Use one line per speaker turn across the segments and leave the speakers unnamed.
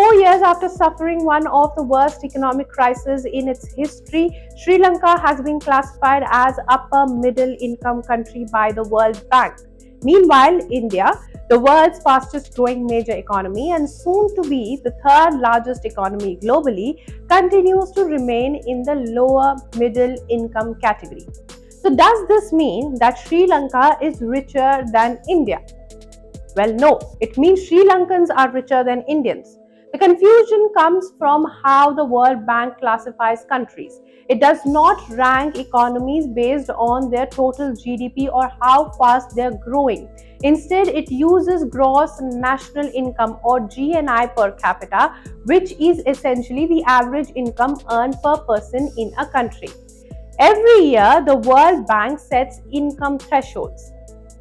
4 years after suffering one of the worst economic crises in its history, Sri Lanka has been classified as upper middle income country by the World Bank. Meanwhile, India, the world's fastest growing major economy and soon to be the third largest economy globally, continues to remain in the lower middle income category. So, does this mean that Sri Lanka is richer than India? Well, no, it means Sri Lankans are richer than Indians. The confusion comes from how the World Bank classifies countries. It does not rank economies based on their total GDP or how fast they are growing. Instead, it uses gross national income or GNI per capita, which is essentially the average income earned per person in a country. Every year, the World Bank sets income thresholds.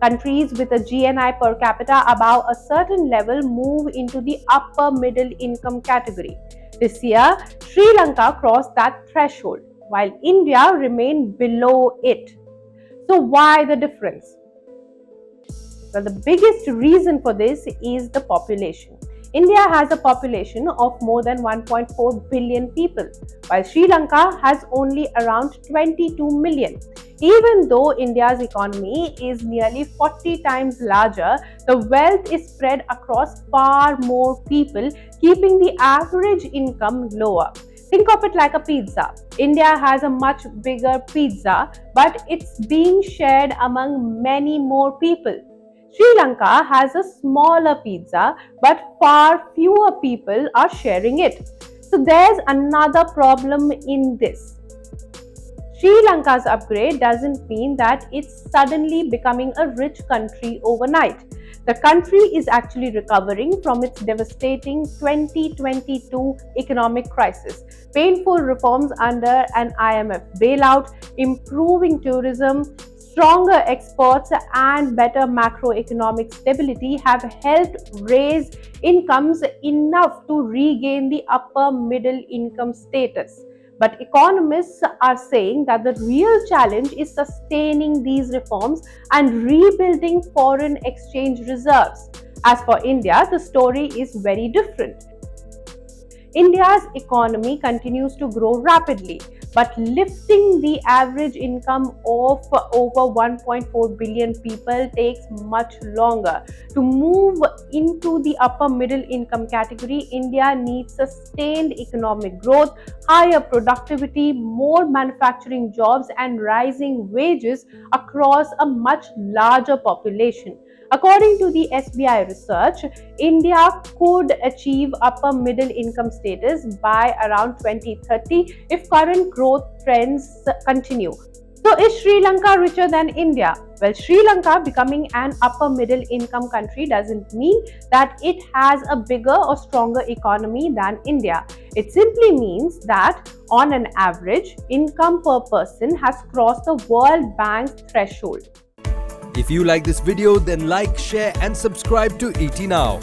Countries with a GNI per capita above a certain level move into the upper middle income category. This year, Sri Lanka crossed that threshold, while India remained below it. So, why the difference? Well, the biggest reason for this is the population. India has a population of more than 1.4 billion people, while Sri Lanka has only around 22 million. Even though India's economy is nearly 40 times larger, the wealth is spread across far more people, keeping the average income lower. Think of it like a pizza. India has a much bigger pizza, but it's being shared among many more people. Sri Lanka has a smaller pizza, but far fewer people are sharing it. So there's another problem in this. Sri Lanka's upgrade doesn't mean that it's suddenly becoming a rich country overnight. The country is actually recovering from its devastating 2022 economic crisis. Painful reforms under an IMF bailout, improving tourism, stronger exports and better macroeconomic stability have helped raise incomes enough to regain the upper middle income status. But economists are saying that the real challenge is sustaining these reforms and rebuilding foreign exchange reserves. As for India, the story is very different. India's economy continues to grow rapidly, but lifting the average income of over 1.4 billion people takes much longer. To move into the upper middle income category, India needs sustained economic growth, higher productivity, more manufacturing jobs, and rising wages across a much larger population. According to the SBI research, India could achieve upper middle income status by around 2030 if current growth trends continue. So, is Sri Lanka richer than India? Well, Sri Lanka becoming an upper middle income country doesn't mean that it has a bigger or stronger economy than India. It simply means that, on an average, income per person has crossed the World Bank's threshold.
If you like this video, then like, share and subscribe to ET Now.